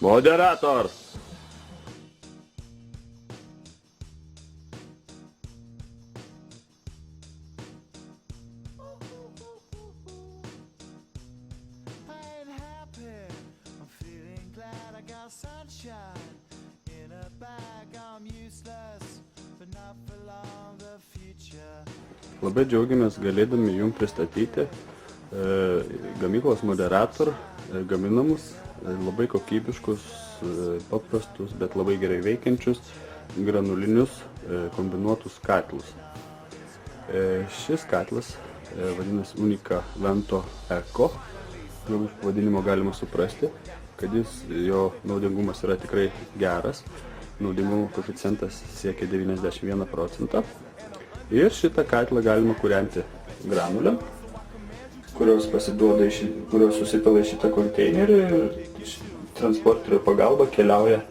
Moderator! Sunshine in a bag, I'm useless, but not for long, the future. Labai džiaugiamės galėdami jums pristatyti gamyklos Moderator gaminamus, labai kokybiškus, paprastus, bet labai gerai veikiančius granulinius kombinuotus katlus. Šis katlas vadinasi Unica Vento Eco. Jau iš pavadinimo galima suprasti, kad jo naudingumas yra tikrai geras. Naudingumo koeficientas siekia 91%. Ir šitą katlą galima kūrenti granulėm, kurios susipila į šitą konteinerį ir transporterio pagalba keliauja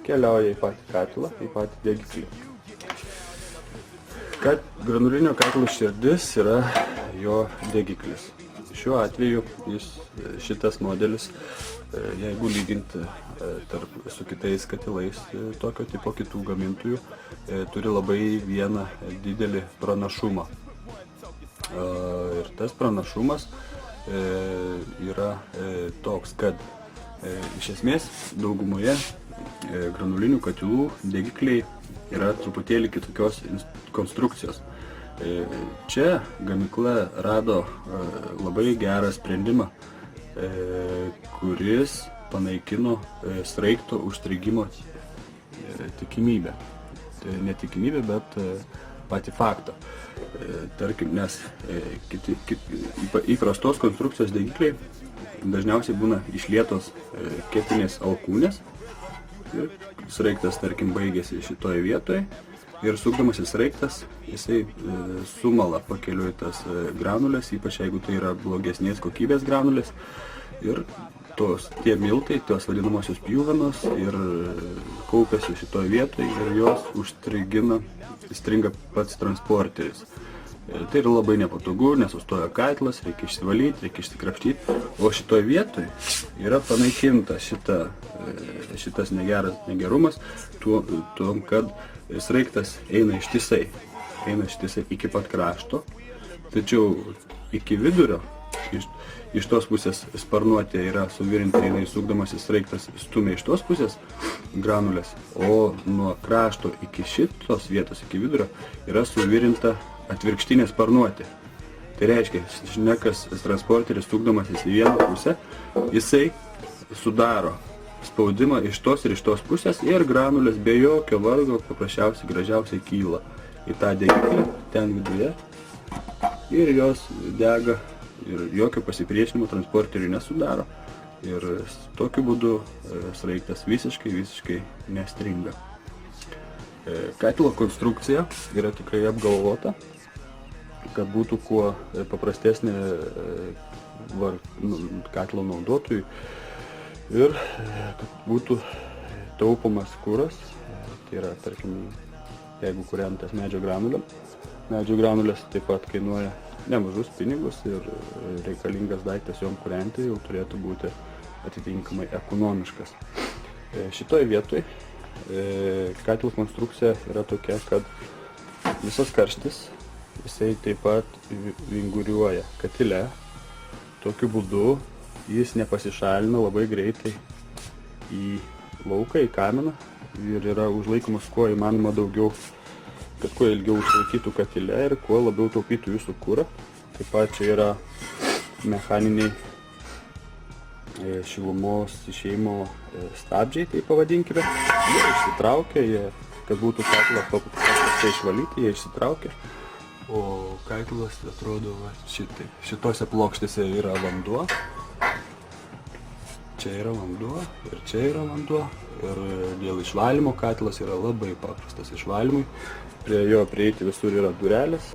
į patį katlą, į patį degiklį. Granulinio katlo širdis yra jo degiklis. Šiuo atveju šitas modelis, jeigu lyginti su kitais katilais tokio tipo kitų gamintojų, turi labai vieną didelį pranašumą. Ir tas pranašumas yra toks, kad iš esmės daugumoje granulinių katilų degikliai yra truputėlį kitokios konstrukcijos. Čia gamykla rado labai gerą sprendimą, kuris panaikino sraigto užstrigimo tikimybę. Tai ne tikimybę, bet patį faktą. Tarkim, nes įprastos konstrukcijos degikliai dažniausiai būna išlietos ketinės alkūnės ir sraigtas, tarkim, baigėsi šitoje vietoje. Ir sukdamasis sraigtas, jisai sumala pakeliui tas granulės, ypač jeigu tai yra blogesnės kokybės granulės. Ir tie miltai, tos vadinamosios pjuvenos, ir kaupiasi šitoje vietoje ir jos stringa pats transporteris. Tai yra labai nepatogu, nesustoja katlas, reikia išsivalyti, reikia išsikrapštyti. O šitoje vietoje yra panaikinta šitas negerumas, tuom, kad sraigtas eina ištisai iki pat krašto, tačiau iki vidurio, iš tos pusės sparnuotė yra suvirinta, jinai sukdamasis sraigtas stumia iš tos pusės granulės, o nuo krašto iki šitos vietos, iki vidurio, yra suvirinta atvirkštinė sparnuotė. Tai reiškia, šnekas transporteris sukdamasis į vieną pusę, jisai sudaro spaudimą iš tos ir iš tos pusės ir granulės be jokio vargo paprasčiausiai gražiausiai kyla į tą degiklį ten viduje ir jos dega ir jokio pasipriešinimo transporteriui nesudaro ir tokiu būdu sraigtas visiškai nestringa. Katilo konstrukcija yra tikrai apgalvota, kad būtų kuo paprastesnė katilo naudotojui ir kad būtų taupomas kuras. Tai yra, tarkim, jeigu kūrentas medžio granulės taip pat kainuoja nemažus pinigus ir reikalingas daiktas jom kūrenti jau turėtų būti atitinkamai ekonomiškas. Šitoje vietoje katilo konstrukcija yra tokia, kad visas karštis jisai taip pat vinguriuoja katile. Tokiu būdu jis nepasišalina labai greitai į lauką, į kaminą ir yra užlaikomas kuo įmanoma daugiau, kad kuo ilgiau išlaikytų katile ir kuo labiau taupytų jūsų kurą. Taip pat čia yra mechaniniai šilumos išėjimo stabdžiai, tai pavadinkime. Jie išsitraukia, kad būtų katilą paprastai išvalyti, jie išsitraukia. O katilas atrodo šitai. Šitose plokštėse yra vanduo. Čia yra vanduo ir čia yra vanduo. Ir dėl išvalymo katilas yra labai paprastas išvalymui. Prie jo prieiti visur yra durelės.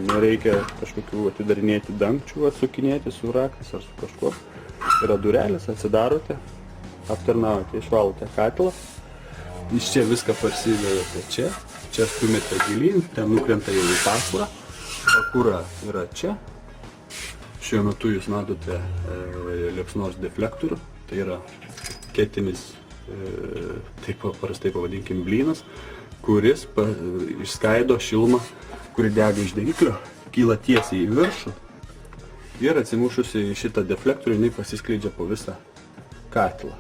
Nereikia kažkokių atidarinėti dangčių, atsukinėti su raktais ar su kažkuo. Yra durelės, atsidarote, aptarnaujate, išvalote katilą. Iš čia viską parsivedate čia. Čia stumėte gilyn, ten nukrenta jau į tą kurą. O kura yra čia. Šiuo metu jūs matote liepsnos deflektorių. Tai yra ketinis, taip paprastai pavadinkim blynas, kuris išskaido šilumą, kuri dega iš degiklio, kyla tiesiai į viršų ir atsimušusi į šitą deflektorių, jinai pasiskleidžia po visą katilą.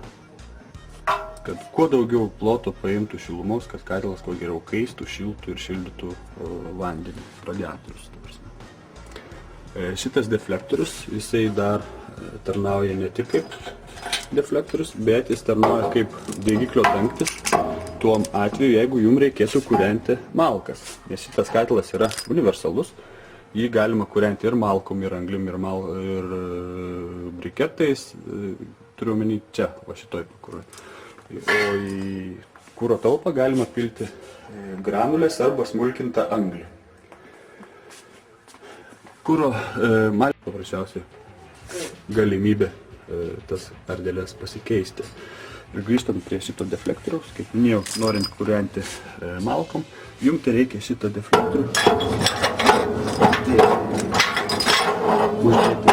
Kad kuo daugiau ploto paimtų šilumos, kad katilas kuo geriau kaistų, šiltų ir šildytų vandenį, radiatorius. Šitas deflektorius, jisai dar tarnauja ne tik kaip deflektorius, bet jis tarnauja kaip degiklio dangtis tuom atveju, jeigu jums reikėtų kūrenti malkas. Nes šitas katilas yra universalus, jį galima kūrenti ir malkom, ir anglim, ir briketais, turiu omeny čia, va šitoj pakurui. O į kuro talpą galima pilti granulės arba smulkintą anglį. Kuro malkė paprasčiausiai galimybė tas ardeles pasikeisti. Ir grįžtant prie šito deflektoriaus, kaip minėjau, norint kūrenti malkom, jums tai reikia šitą deflektorių uždėti.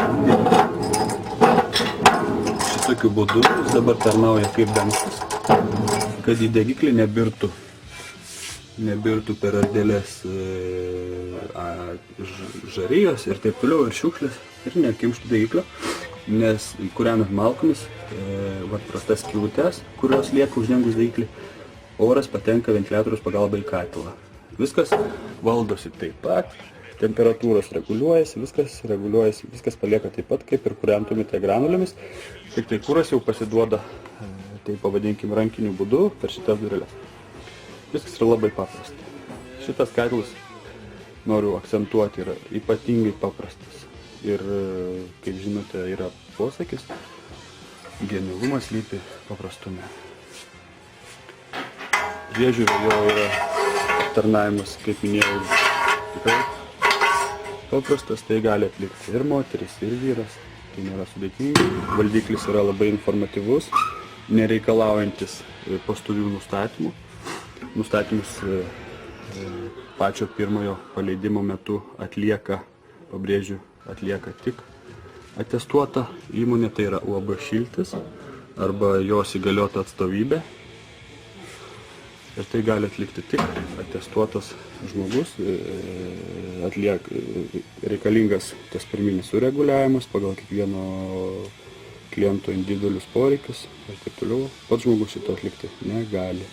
Šitokiu būdu jis dabar tarnauja kaip dangtis, kad į degiklį nebirtų per ardeles žarijos ir taip toliau, ir šiukšlės, ir nekimštų degiklio. Nes kūrenant malkomis, prastas skylutes, kurios lieka uždengus degiklį, oras patenka ventiliatoriaus pagalba į katilą. Viskas valdosi taip pat, temperatūros reguliuojasi, viskas palieka taip pat, kaip ir kūrentumėte granulėmis, tik tai kuras jau pasiduoda, tai pavadinkim, rankiniu būdu per šitas dureles. Viskas yra labai paprasta. Šitas katilas, noriu akcentuoti, yra ypatingai paprastas. Ir, kaip žinote, yra posakis, genialumas slypi paprastume. Priežiūra jo yra tarnavimas, kaip minėjau, tikrai paprastas, tai gali atlikti ir moteris, ir vyras, tai nėra sudėtinga. Valdiklis yra labai informatyvus, nereikalaujantis pastovių nustatymų. Nustatymus pačio pirmojo paleidimo metu atlieka, pabrėžiu, atlieka tik atestuota įmonė, tai yra UAB Šiltis arba jos įgaliota atstovybė. Ir tai gali atlikti tik atestuotas žmogus, reikalingas tas pirminis sureguliavimas pagal kiekvieno kliento individualius poreikius ir taip toliau. Pats žmogus šito atlikti negali.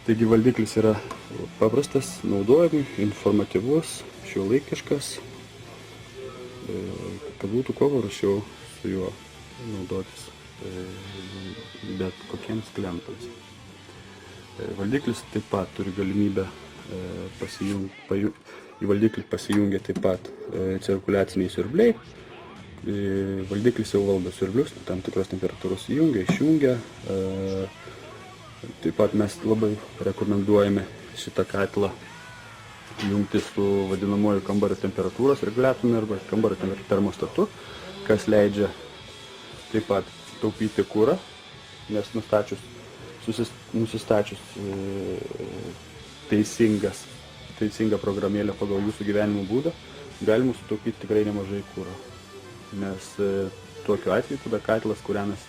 Taigi valdiklis yra paprastas naudojimui, informatyvus, šiuolaikiškas, kad būtų kuo paprasčiau su juo naudotis bet kokiems klientams. Valdiklis taip pat turi galimybę į valdiklį pasijungia taip pat cirkuliaciniai siurbliai. Valdiklis jau valdo siurblius, tam tikros temperatūros įjungia, išjungia. Taip pat mes labai rekomenduojame šitą katilą jungti su vadinamoju kambario temperatūros reguliatoriumi arba kambario termostatu, kas leidžia taip pat taupyti kurą, nes nusistačius teisingą programėlę pagal jūsų gyvenimo būdą, galima sutaupyti tikrai nemažai kuro. Nes tokiu atveju tada katilas kūrenas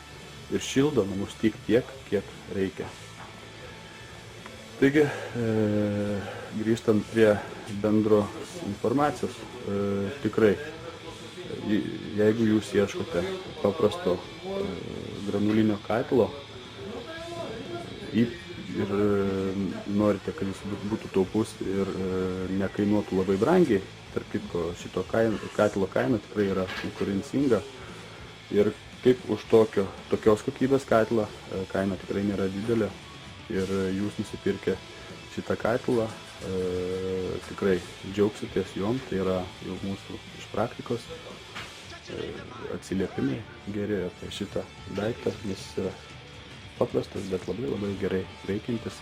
ir šildo namus tik tiek, kiek reikia. Taigi, grįžtant prie bendros informacijos, tikrai, jeigu jūs ieškote paprasto granulinio katilo ir norite, kad jis būtų taupus ir nekainuotų labai brangiai, tarp kitko šito katilo kaina tikrai yra konkurencinga ir kaip už tokios kokybės katilą kaina tikrai nėra didelė. Ir jūs nusipirkę šitą katilą, tikrai džiaugsitės jom, tai yra jau mūsų iš praktikos atsiliepimai geri apie šitą daiktą, nes jis yra paprastas, bet labai labai gerai veikiantis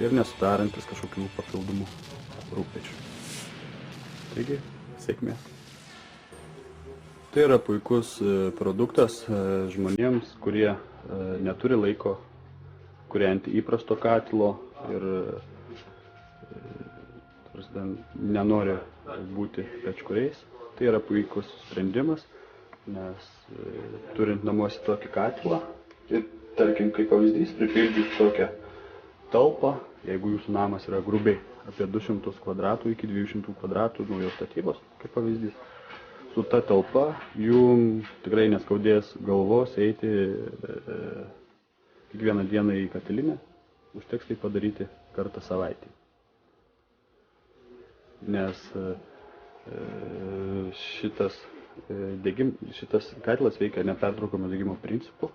ir nesudarantis kažkokių papildomų rūpesčių. Taigi, sėkmės. Tai yra puikus produktas žmonėms, kurie neturi laiko kūrenti įprasto katilo ir nenori būti pečkuriais. Tai yra puikus sprendimas, nes turint namuose tokį katilą, Ir tarkim, kaip pavyzdys, pripildžius tokią talpą, jeigu jūsų namas yra grubiai apie 200 kvadratų iki 200 kvadratų naujos statybos, kaip pavyzdys, su ta talpa jum tikrai neskaudės galvos eiti kiekvieną dieną į katilinę, užteks tai padaryti kartą savaitį. Nes šitas katlas veikia nepertraukomo degimo principu.